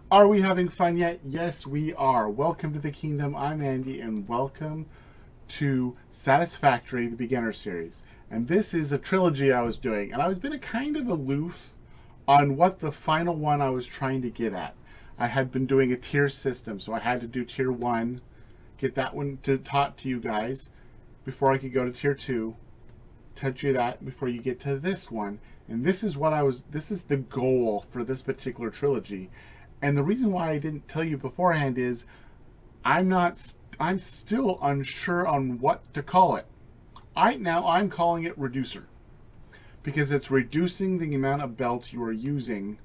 Are we having fun yet? Yes, we are. Welcome to the Kingdom. I'm Andy, and welcome to Satisfactory, the beginner series. And this is a trilogy I was doing, and I was been kind of aloof on what the final one I was trying to get at. I had been doing a tier system, so I had to do tier one, get that one taught to you guys before I could go to tier two, touch you that before you get to this one. And this is the goal for this particular trilogy. And the reason why I didn't tell you beforehand is I'm still unsure on what to call it. Right now I'm calling it reducer because it's reducing the amount of belts you are using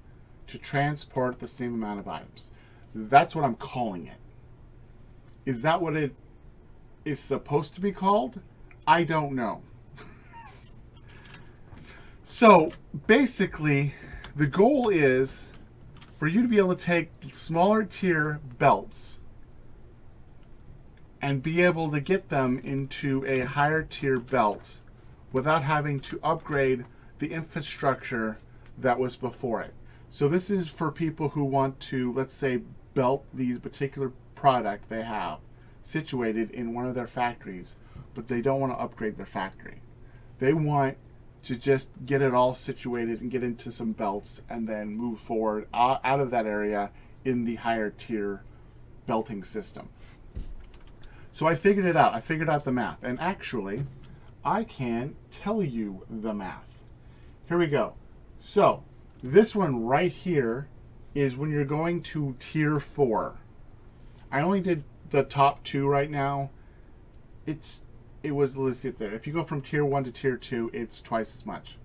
to transport the same amount of items. That's what I'm calling it. Is that what it is supposed to be called? I don't know. So basically, the goal is for you to be able to take smaller tier belts and be able to get them into a higher tier belt without having to upgrade the infrastructure that was before it. So this is for people who want to, let's say, belt these particular product they have situated in one of their factories, but they don't want to upgrade their factory. They want to just get it all situated and get into some belts and then move forward out of that area in the higher tier belting system. So I figured it out. I figured out the math. And actually, I can tell you the math. Here we go. So this one right here is when you're going to tier 4. I only did the top 2 right now. Let's see there. If you go from tier 1 to tier 2, it's twice as much.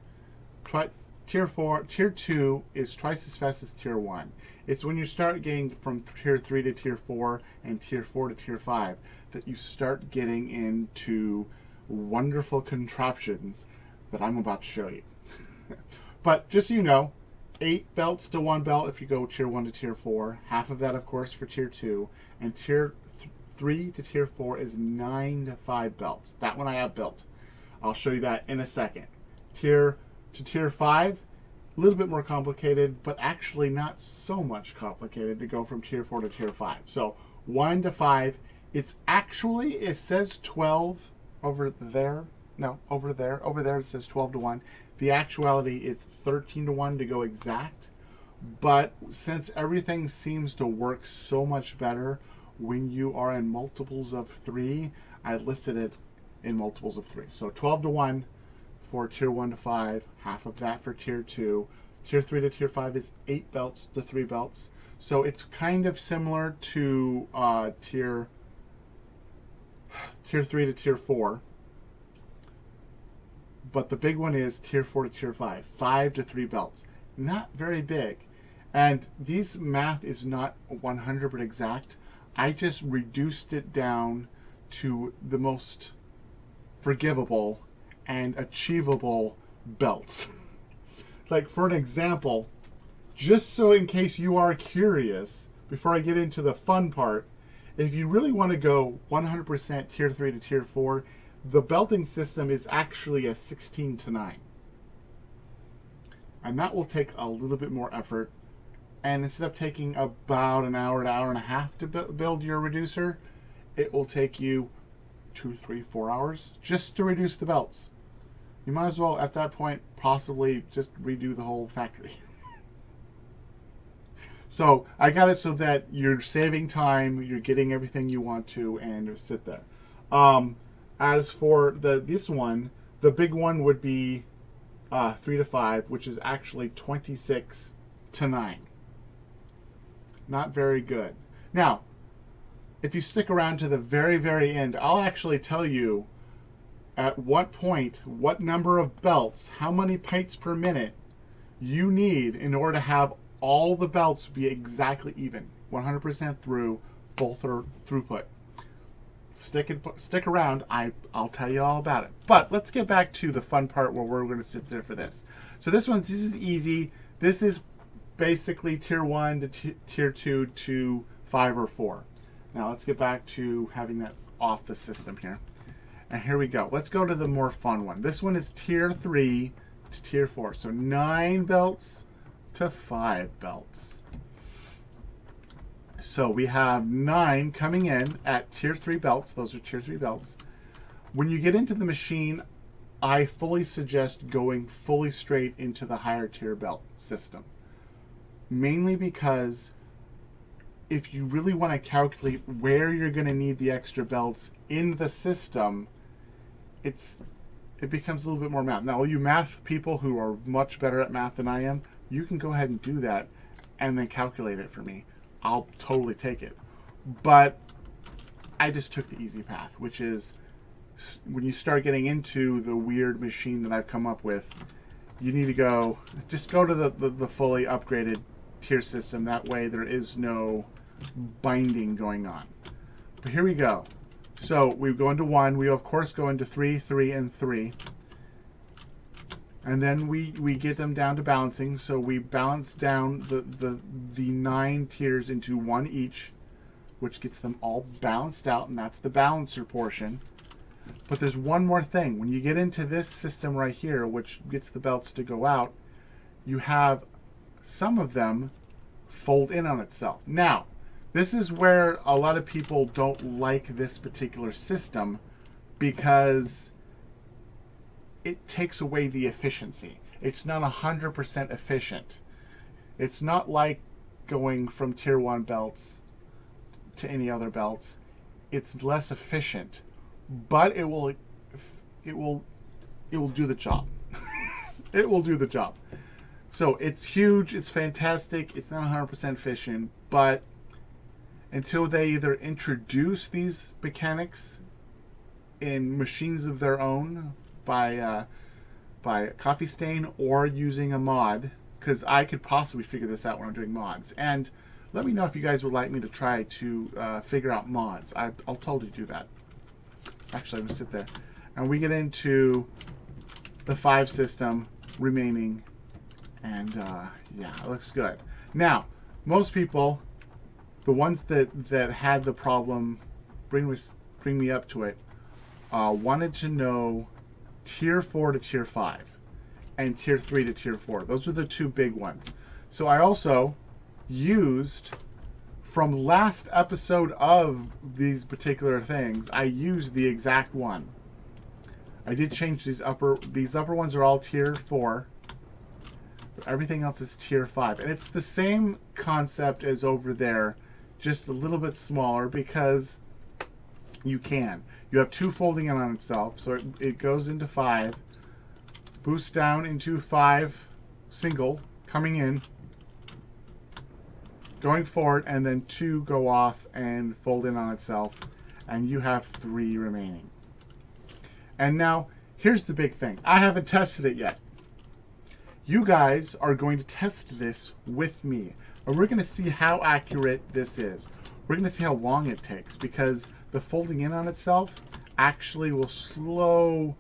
Tier 2 is twice as fast as tier 1. It's when you start getting from tier 3 to tier 4 and tier 4 to tier 5 that you start getting into wonderful contraptions that I'm about to show you. But just so you know, 8 belts to 1 belt if you go tier 1 to tier 4. Half of that, of course, for tier 2. And tier 3 to tier 4 is 9 to 5 belts. That one I have built. I'll show you that in a second. Tier to tier 5, a little bit more complicated, but actually not so much complicated to go from tier 4 to tier 5. So 1 to 5, it says 12 over there. No, over there. Over there it says 12 to 1. The actuality is 13 to 1 to go exact. But since everything seems to work so much better when you are in multiples of 3, I listed it in multiples of 3. So 12 to 1 for tier 1 to 5, half of that for tier 2. Tier 3 to tier 5 is 8 belts to 3 belts. So it's kind of similar to tier 3 to tier 4. But the big one is tier 4 to tier 5, 5 to 3 belts. Not very big. And these math is not 100% exact. I just reduced it down to the most forgivable and achievable belts. Like for an example, just so in case you are curious, before I get into the fun part, if you really want to go 100% tier 3 to tier 4, the belting system is actually a 16 to 9. And that will take a little bit more effort. And instead of taking about an hour to hour and a half to build your reducer, it will take you 2, 3, 4 hours just to reduce the belts. You might as well, at that point, possibly just redo the whole factory. So I got it so that you're saving time, you're getting everything you want to, and just sit there. As for this one, the big one would be 3 to 5, which is actually 26 to 9. Not very good. Now, if you stick around to the very, very end, I'll actually tell you at what point, what number of belts, how many pints per minute you need in order to have all the belts be exactly even, 100% through, full throughput. Stick around. I'll tell you all about it. But let's get back to the fun part where we're going to sit there for this. So this is easy. This is basically tier 1 to tier 2 to 5 or 4. Now let's get back to having that off the system here. And here we go. Let's go to the more fun one. This one is tier 3 to tier 4. So 9 belts to 5 belts. So we have 9 coming in at tier 3 belts. Those are tier 3 belts. When you get into the machine, I fully suggest going fully straight into the higher tier belt system. Mainly because if you really want to calculate where you're going to need the extra belts in the system, it becomes a little bit more math. Now, all you math people who are much better at math than I am, you can go ahead and do that and then calculate it for me. I'll totally take it. But I just took the easy path, which is when you start getting into the weird machine that I've come up with, you need to just go to the fully upgraded tier system. That way there is no binding going on. But here we go. So we go into 1. We of course go into 3, 3, and 3. And then we get them down to balancing. So we balance down the 9 tiers into 1 each, which gets them all balanced out, and that's the balancer portion. But there's one more thing. When you get into this system right here, which gets the belts to go out, you have some of them fold in on itself. Now, this is where a lot of people don't like this particular system, because it takes away the efficiency. It's not 100% efficient. It's not like going from tier 1 belts to any other belts. It's less efficient, but it will do the job. It will do the job. So it's huge, it's fantastic, it's not 100% efficient, but until they either introduce these mechanics in machines of their own by Coffee Stain or using a mod, because I could possibly figure this out when I'm doing mods. And let me know if you guys would like me to try to figure out mods. I'll totally do that. Actually, I'm going to sit there. And we get into the 5 system remaining. And yeah, it looks good. Now, most people, the ones that had the problem, bring me up to it, wanted to know tier 4 to tier 5 and tier 3 to tier 4. Those are the 2 big ones. So I also used, from last episode of these particular things, I used the exact one. I did change these upper ones are all tier 4. But everything else is tier 5. And it's the same concept as over there, just a little bit smaller, because you have 2 folding in on itself, so it goes into 5, boosts down into 5 single, coming in, going forward, and then 2 go off and fold in on itself, and you have 3 remaining. And now, here's the big thing. I haven't tested it yet. You guys are going to test this with me, and we're going to see how accurate this is. We're going to see how long it takes, because the folding in on itself actually will slow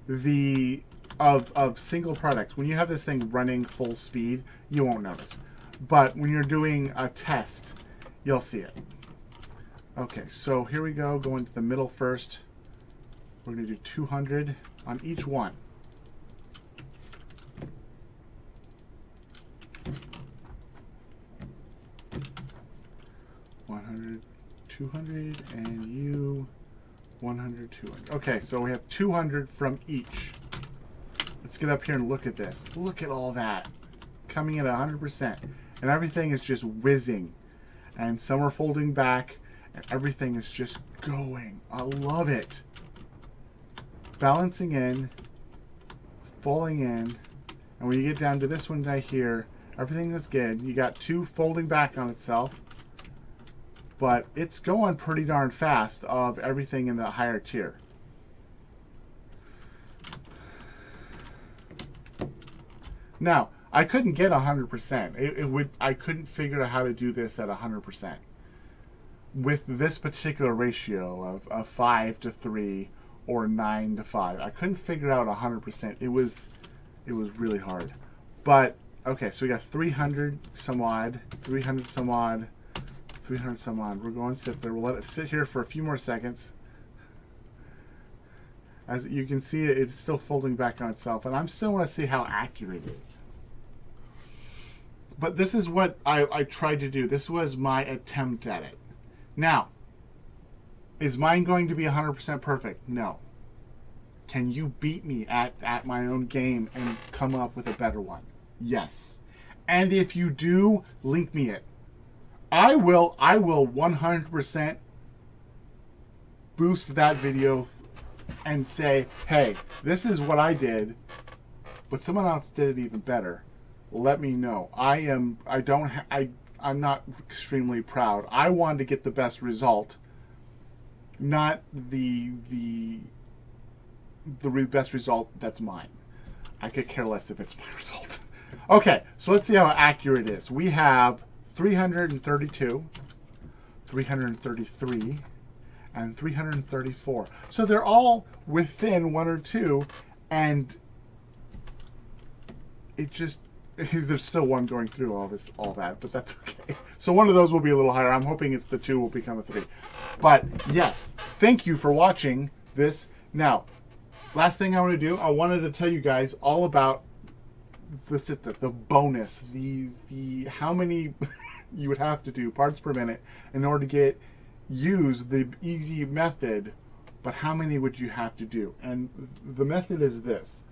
the of single products. When you have this thing running full speed, you won't notice. But when you're doing a test, you'll see it. Okay, so here we go. Go into the middle first. We're going to do 200 on each one. $100, 200, and you 100, 200. Okay, so we have 200 from each. Let's get up here and look at this. Look at all that coming at 100%, and everything is just whizzing, and some are folding back, and everything is just going. I love it. Balancing in, falling in, and when you get down to this one right here, everything is good. You got 2 folding back on itself, but it's going pretty darn fast of everything in the higher tier. Now, I couldn't get 100%. I couldn't figure out how to do this at 100% with this particular ratio of 5 to 3 or 9 to 5. I couldn't figure out 100%. It was really hard. But okay, so we got 300 some odd, 300 some odd, 300 some odd. We're going to sit there. We'll let it sit here for a few more seconds. As you can see, it's still folding back on itself, and I'm still want to see how accurate it is. But this is what I tried to do. This was my attempt at it. Now, is mine going to be 100% perfect? No. Can you beat me at my own game and come up with a better one? Yes. And if you do, link me it. I will 100% boost that video and say, hey, this is what I did, but someone else did it even better. Let me know. I'm not extremely proud. I wanted to get the best result, not the best result that's mine. I could care less if it's my result. Okay, so let's see how accurate it is. We have 332, 333, and 334. So they're all within one or two, and it just, there's still one going through all that, but that's okay. So one of those will be a little higher. I'm hoping it's the 2 will become a 3. But yes, thank you for watching this. Now, last thing I want to do, I wanted to tell you guys all about the bonus, the how many you would have to do parts per minute in order to use the easy method, but how many would you have to do? And the method is this.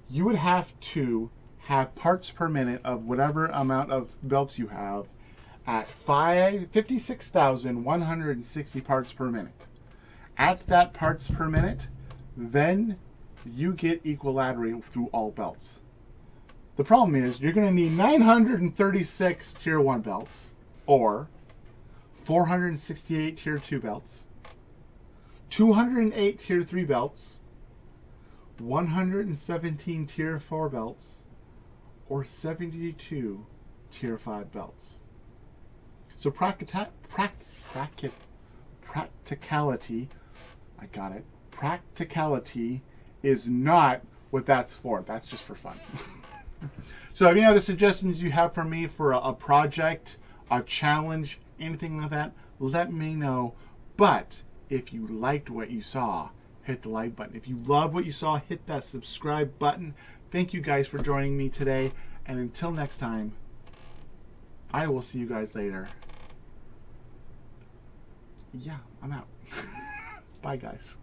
You would have to have parts per minute of whatever amount of belts you have at 56,160 parts per minute. At that parts per minute, then you get equilateral through all belts. The problem is you're going to need 936 tier 1 belts, or 468 tier 2 belts, 208 tier 3 belts, 117 tier 4 belts, or 72 tier 5 belts. So practicality, I got it, practicality is not what that's for. That's just for fun. So any other suggestions you have for me for a project, a challenge, anything like that, let me know. But if you liked what you saw, hit the like button. If you love what you saw, hit that subscribe button. Thank you guys for joining me today. And until next time, I will see you guys later. Yeah, I'm out. Bye, guys.